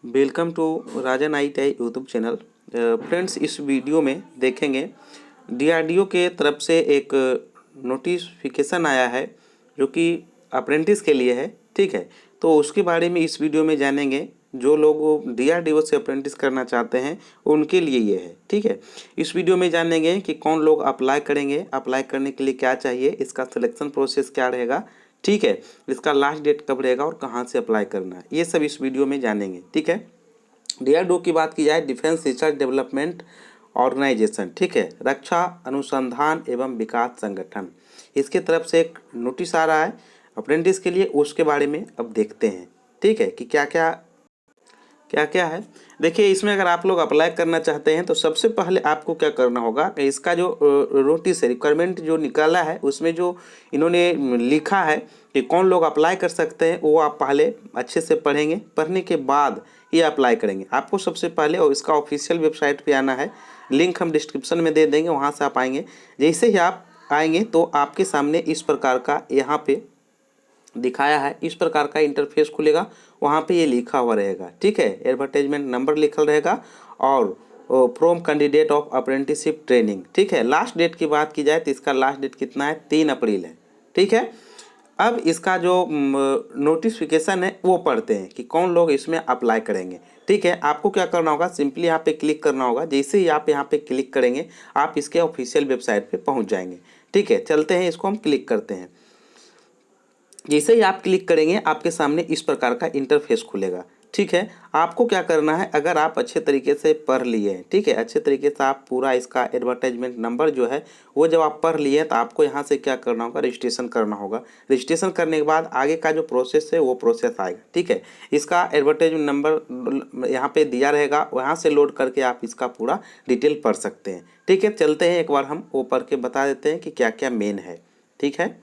Welcome to Rajan ITI YouTube channel. Friends, इस video में देखेंगे DRDO के तरफ से एक नोटिफिकेशन आया है जो कि अप्रेंटिस के लिए है। ठीक है, तो उसके बारे में इस वीडियो में जानेंगे। जो लोग DRDO से अप्रेंटिस करना चाहते हैं उनके लिए ये है। ठीक है, इस वीडियो में जानेंगे कि कौन लोग अप्लाई करेंगे, अप्लाई करने के लिए क्या चाहिए, इसका सिलेक्शन प्रोसेस क्या रहेगा। ठीक है, इसका लास्ट डेट कब रहेगा और कहाँ से अप्लाई करना है, ये सब इस वीडियो में जानेंगे। ठीक है, DRDO की बात की जाए, डिफेंस रिसर्च डेवलपमेंट ऑर्गेनाइजेशन, ठीक है, रक्षा अनुसंधान एवं विकास संगठन, इसके तरफ से एक नोटिस आ रहा है अप्रेंटिस के लिए। उसके बारे में अब देखते हैं। ठीक है, कि क्या क्या है। देखिए, इसमें अगर आप लोग अप्लाई करना चाहते हैं तो सबसे पहले आपको क्या करना होगा कि इसका जो नोटिस है, रिक्वायरमेंट जो निकाला है, उसमें जो इन्होंने लिखा है कि कौन लोग अप्लाई कर सकते हैं, वो आप पहले अच्छे से पढ़ेंगे। पढ़ने के बाद ये अप्लाई करेंगे। आपको सबसे पहले और इसका ऑफिशियल वेबसाइट पे आना है। लिंक हम डिस्क्रिप्शन में दे देंगे, वहाँ से आप आएंगे। जैसे ही आप आएंगे तो आपके सामने इस प्रकार का यहाँ पे दिखाया है, इस प्रकार का इंटरफेस खुलेगा। वहाँ पे ये लिखा हुआ रहेगा। ठीक है, एडवर्टाइजमेंट नंबर लिखा रहेगा और from candidate of apprenticeship training. ठीक है, लास्ट डेट की बात की जाए तो इसका लास्ट डेट कितना है, 3 अप्रैल है। ठीक है, अब इसका जो नोटिफिकेशन है वो पढ़ते हैं कि कौन लोग इसमें अप्लाई करेंगे। ठीक है, आपको क्या करना होगा, सिंपली यहाँ पे क्लिक करना होगा। जैसे ही आप यहाँ पे क्लिक करेंगे आप इसके ऑफिशियल वेबसाइट पे पहुँच जाएंगे। ठीक है, चलते हैं, इसको हम क्लिक करते हैं। जैसे ही आप क्लिक करेंगे आपके सामने इस प्रकार का इंटरफेस खुलेगा। ठीक है, आपको क्या करना है, अगर आप अच्छे तरीके से पढ़ लिए हैं, ठीक है, अच्छे तरीके से आप पूरा इसका एडवर्टाइजमेंट नंबर जो है वो जब आप पढ़ लिए तो आपको यहाँ से क्या करना होगा, रजिस्ट्रेशन करना होगा। रजिस्ट्रेशन करने के बाद आगे का जो प्रोसेस है वो प्रोसेस आएगा। ठीक है, इसका एडवर्टाइजमेंट नंबर यहाँ पे दिया रहेगा, वहाँ से लोड करके आप इसका पूरा डिटेल पढ़ सकते हैं। ठीक है, चलते हैं, एक बार हम वो पढ़ के बता देते हैं कि क्या क्या मेन है। ठीक है,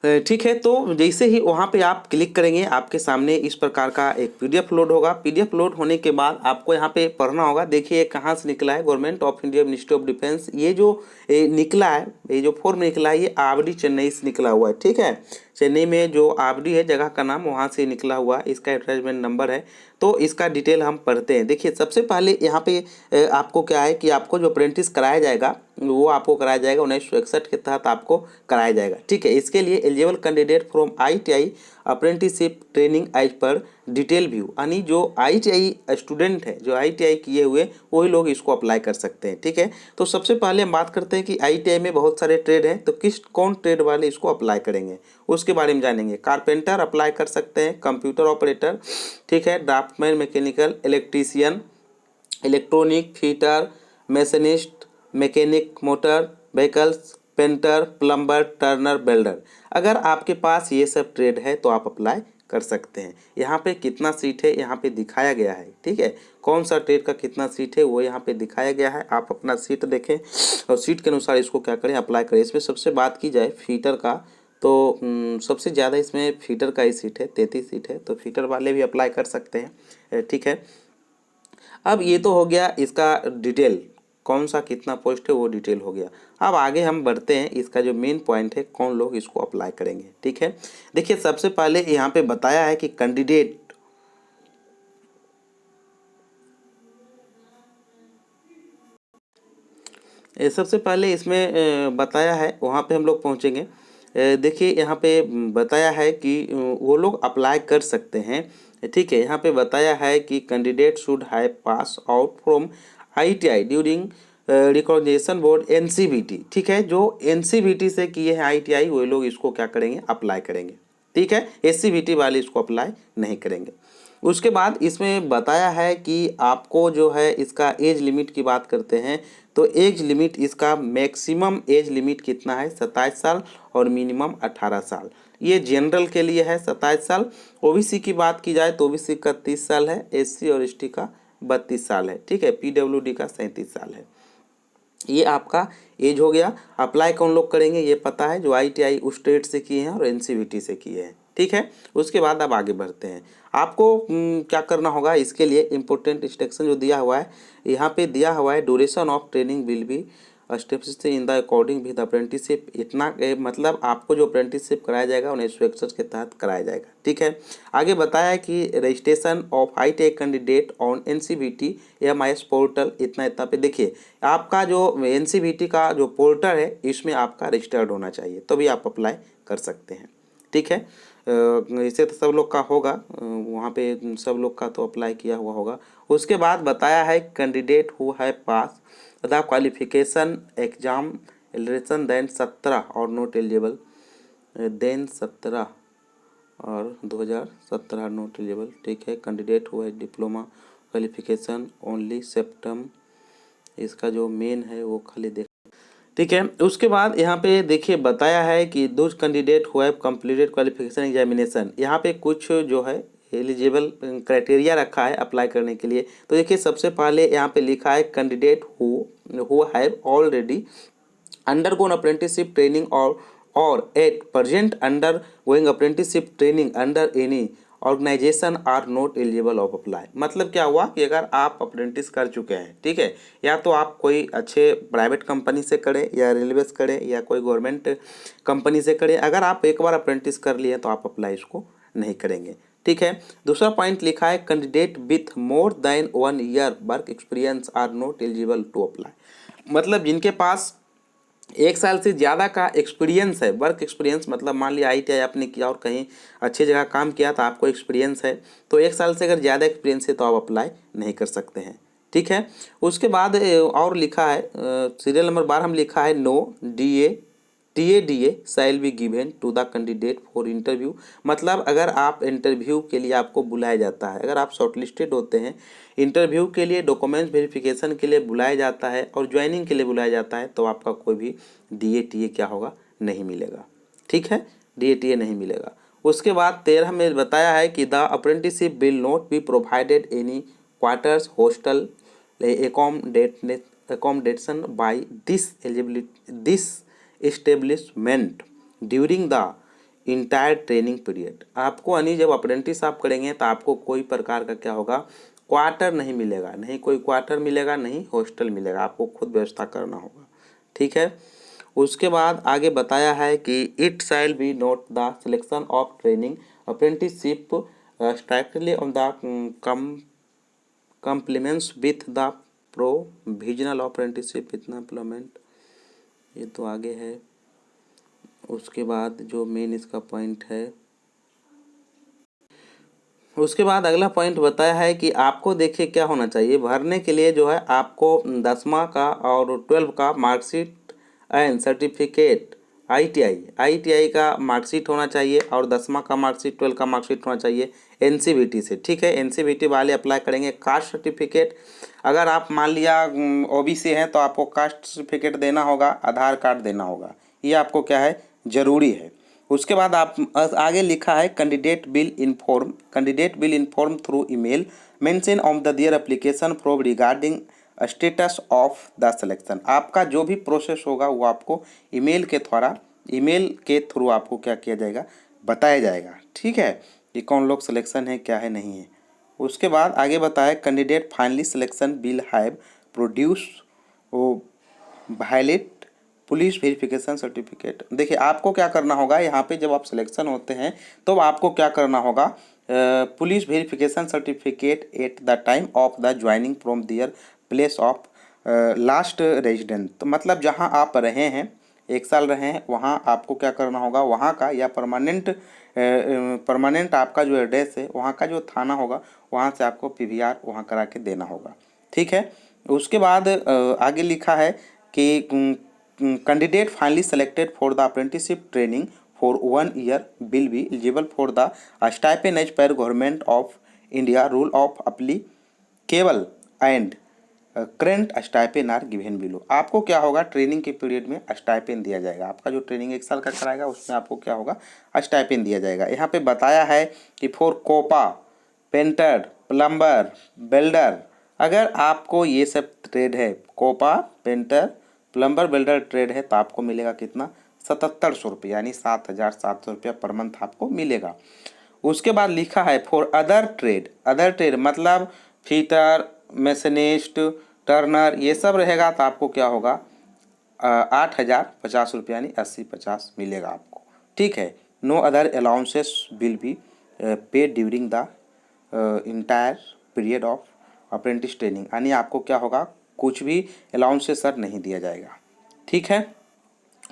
ठीक है, तो जैसे ही वहाँ पे आप क्लिक करेंगे आपके सामने इस प्रकार का एक PDF लोड होगा। PDF लोड होने के बाद आपको यहाँ पे पढ़ना होगा। देखिए कहाँ से निकला है, government of India ministry of defence. ये जो निकला है, ये जो फॉर्म निकला है, ये आवड़ी चेन्नई से निकला हुआ है। ठीक है, चेन्नई में जो आवड़ी है जगह का नाम, वहाँ से निकला हुआ इसका एडवर्टाइजमेंट नंबर है। तो इसका डिटेल हम पढ़ते हैं। देखिए, सबसे पहले यहाँ पे आपको क्या है कि आपको जो अप्रेंटिस कराया जाएगा वो आपको कराया जाएगा 1961 के तहत आपको कराया जाएगा। ठीक है, इसके लिए eligible candidate from ITI apprenticeship training as per detail view, यानी जो ITI स्टूडेंट है, जो ITI किए हुए, वही लोग इसको अप्लाई कर सकते हैं। ठीक है, तो सबसे पहले हम बात करते हैं कि ITI में बहुत सारे ट्रेड हैं, तो कौन ट्रेड वाले इसको अप्लाई करेंगे उसके बारे में जानेंगे। कारपेंटर अप्लाई कर सकते हैं, कंप्यूटर ऑपरेटर, ठीक है, draftsman, mechanical, electrician, electronic, fitter, machinist, mechanic motor vehicles, painter, plumber, turner, welder. अगर आपके पास ये सब ट्रेड है तो आप अप्लाई कर सकते हैं। यहाँ पे कितना सीट है यहाँ पे दिखाया गया है। ठीक है, कौन सा ट्रेड का कितना सीट है वो यहाँ पे दिखाया गया है। आप अपना सीट देखें और सीट के अनुसार इसको क्या करें, अप्लाई करें। इसमें सबसे बात की जाए फीटर का, तो सबसे ज़्यादा इसमें फीटर का ही सीट है, 33 सीट है, तो फीटर वाले भी अप्लाई कर सकते हैं। ठीक है, अब ये तो हो गया इसका डिटेल, कौन सा कितना पोस्ट है वो डिटेल हो गया। अब आगे हम बढ़ते हैं, इसका जो मेन पॉइंट है कौन लोग इसको अप्लाई करेंगे। ठीक है, देखिए सबसे पहले यहाँ पे बताया है कि कैंडिडेट सबसे पहले इसमें बताया है, वहाँ पे हम लोग पहुँचेंगे। देखिए यहाँ पे बताया है कि वो लोग अप्लाई कर सकते हैं। ठीक है, यहाँ पे बताया है कि candidate should have pass out from ITI during recognition board NCVT। ठीक है, जो NCVT से किए हैं ITI वो लोग इसको क्या करेंगे, अप्लाई करेंगे। ठीक है, SCVT वाले इसको अप्लाई नहीं करेंगे। उसके बाद इसमें बताया है कि आपको जो है इसका एज लिमिट की बात करते हैं तो एज लिमिट इसका मैक्सिमम एज लिमिट कितना है, 27 साल और मिनिमम 18 साल। ये जनरल के लिए है 27 साल। OBC की बात की जाए तो OBC का 30 साल है, SC और ST का 32 साल है। ठीक है, PWD का 37 साल है। ये आपका एज हो गया। अप्लाई कौन लोग करेंगे ये पता है, जो ITI उस स्टेट से किए हैं और NCVT से किए हैं। ठीक है, उसके बाद अब आगे बढ़ते हैं। आपको क्या करना होगा, इसके लिए इम्पोर्टेंट इंस्ट्रक्शन जो दिया हुआ है यहाँ पे दिया हुआ है, duration of training will be steps in the according with apprenticeship, इतना मतलब आपको जो अप्रेंटिसशिप कराया जाएगा 1961 के तहत कराया जाएगा। ठीक है, आगे बताया कि registration of high tech candidate on NCVT MIS portal, इतना इतना पे देखिए आपका जो NCVT का जो पोर्टल है इसमें आपका रजिस्टर्ड होना चाहिए, तभी आप अप्लाई कर सकते हैं। ठीक है, इसे तो सब लोग का होगा, वहाँ पे सब लोग का तो अप्लाई किया हुआ होगा। उसके बाद बताया है कैंडिडेट हु है pass the qualification exam eligible then 17 और नॉट एलिजिबल देन 17 और 2017 नॉट एलिजिबल। ठीक है, कैंडिडेट हुआ है डिप्लोमा क्वालिफिकेशन ओनली सेप्टम, इसका जो मेन है वो खाली देख। ठीक है, उसके बाद यहाँ पे देखिए बताया है कि those candidate who have completed qualification examination, यहाँ पे कुछ जो है एलिजिबल क्राइटेरिया रखा है अप्लाई करने के लिए। तो देखिए सबसे पहले यहाँ पे लिखा है candidate who have already undergone apprenticeship training or at present undergoing apprenticeship training under any organisation are not eligible of apply. मतलब क्या हुआ कि अगर आप अप्रेंटिस कर चुके हैं, ठीक है, या तो आप कोई अच्छे प्राइवेट कंपनी से करें या रेलवे से करें या कोई गवर्नमेंट कंपनी से करें, अगर आप एक बार अप्रेंटिस कर लिए तो आप अप्लाई इसको नहीं करेंगे। ठीक है, दूसरा पॉइंट लिखा है candidate with more than 1 year work experience are not eligible to apply. मतलब जिनके पास 1 साल से ज़्यादा का एक्सपीरियंस है, वर्क एक्सपीरियंस मतलब मान लिया ITI आपने किया और कहीं अच्छी जगह काम किया तो आपको एक्सपीरियंस है, तो 1 साल से अगर ज़्यादा एक्सपीरियंस है तो आप अप्लाई नहीं कर सकते हैं। ठीक है, उसके बाद और लिखा है सीरियल नंबर 12 हम लिखा है no TA shall be given to the candidate for interview. मतलब अगर आप इंटरव्यू के लिए आपको बुलाया जाता है, अगर आप शॉर्टलिस्टेड होते हैं इंटरव्यू के लिए, डॉक्यूमेंट्स वेरिफिकेशन के लिए बुलाया जाता है और ज्वाइनिंग के लिए बुलाया जाता है, तो आपका कोई भी DA क्या होगा, नहीं मिलेगा। ठीक है, DA नहीं मिलेगा। उसके बाद 13 में बताया है कि the apprenticeship will not be provided any quarters hostel accommodation by this establishment during the entire training period. आपको यानी जब अप्रेंटिस आप करेंगे तो आपको कोई प्रकार का क्या होगा, क्वार्टर नहीं मिलेगा, नहीं कोई क्वार्टर मिलेगा, नहीं हॉस्टल मिलेगा, आपको खुद व्यवस्था करना होगा। ठीक है, उसके बाद आगे बताया है कि it shall be note the selection of training apprenticeship strictly on the compliments with the provisional apprenticeship इतना एम्प्लॉयमेंट, ये तो आगे है। उसके बाद जो मेन इसका पॉइंट है, उसके बाद अगला पॉइंट बताया है कि आपको देखिए क्या होना चाहिए, भरने के लिए जो है आपको 10वां का और 12 का मार्कशीट एंड सर्टिफिकेट ITI का मार्कशीट होना चाहिए और 10वां का मार्कशीट 12 का मार्कशीट होना चाहिए NCVT से। ठीक है, NCVT वाले अप्लाई करेंगे। कास्ट सर्टिफिकेट, अगर आप मान लिया OBC हैं तो आपको कास्ट सर्टिफिकेट देना होगा, आधार कार्ड देना होगा, ये आपको क्या है, ज़रूरी है। उसके बाद आप आगे लिखा है candidate will inform through email mention of the their application form regarding status of the selection. आपका जो भी प्रोसेस होगा वो आपको ईमेल के थ्रू आपको क्या किया जाएगा, बताया जाएगा। ठीक है, कि कौन लोग सिलेक्शन है, क्या है, नहीं है। उसके बाद आगे बताया candidate finally selection will have produce valid police verification certificate. देखिए आपको क्या करना होगा, यहाँ पे जब आप सिलेक्शन होते हैं तो आपको क्या करना होगा, police verification certificate at the time of the joining from their place of last resident. तो मतलब जहाँ आप रहे हैं, 1 साल रहे हैं, वहाँ आपको क्या करना होगा, वहाँ का या परमानेंट आपका जो एड्रेस है, वहाँ का जो थाना होगा, वहाँ से आपको PVR वहाँ करा के देना होगा। ठीक है, उसके बाद आगे लिखा है कि candidate finally selected for the apprenticeship training for 1 year will be eligible for the stipend as per government of India rule of applicable and current stipend are given below. आपको क्या होगा, ट्रेनिंग के पीरियड में stipend दिया जाएगा। आपका जो training 1 साल का कराएगा उसमें आपको क्या होगा, स्टाइपेंड दिया जाएगा। यहाँ पे बताया है कि for COPA, painter, plumber, welder, अगर आपको ये सब ट्रेड है, COPA, painter, plumber, welder trade है, तो आपको मिलेगा कितना, 7700 रुपये, यानी 7700 रुपया पर मंथ आपको मिलेगा। उसके बाद लिखा है फॉर अदर ट्रेड मतलब फिटर, मैशनिस्ट, टर्नर, ये सब रहेगा तो आपको क्या होगा, ₹8,050 यानी 80-50 मिलेगा आपको। ठीक है। No other allowances will be paid during the entire period of apprentice training, यानी आपको क्या होगा, कुछ भी अलाउंसेस सर नहीं दिया जाएगा। ठीक है।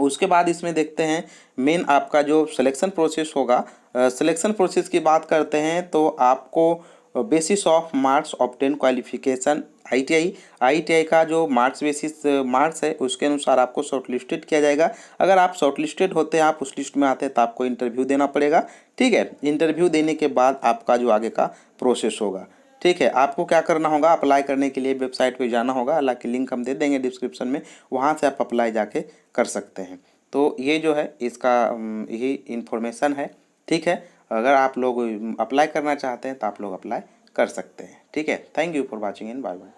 उसके बाद इसमें देखते हैं मेन आपका जो सिलेक्शन प्रोसेस होगा। सिलेक्शन प्रोसेस की बात करते हैं तो आपको basis of marks obtain qualification ITI का जो मार्क्स बेसिस मार्क्स है उसके अनुसार आपको शॉर्टलिस्टेड किया जाएगा। अगर आप शॉर्टलिस्टेड होते हैं, आप उस लिस्ट में आते हैं, तो आपको इंटरव्यू देना पड़ेगा। ठीक है। इंटरव्यू देने के बाद आपका जो आगे का प्रोसेस होगा। ठीक है। आपको क्या करना होगा, अप्लाई करने के लिए वेबसाइट पे जाना होगा, हालांकि लिंक हम दे देंगे डिस्क्रिप्शन में, वहाँ से आप अप्लाई जाके कर सकते हैं। तो ये जो है इसका यही इन्फॉर्मेशन है। ठीक है। अगर आप लोग अप्लाई करना चाहते हैं तो आप लोग अप्लाई कर सकते हैं। ठीक है। Thank you for watching and bye bye.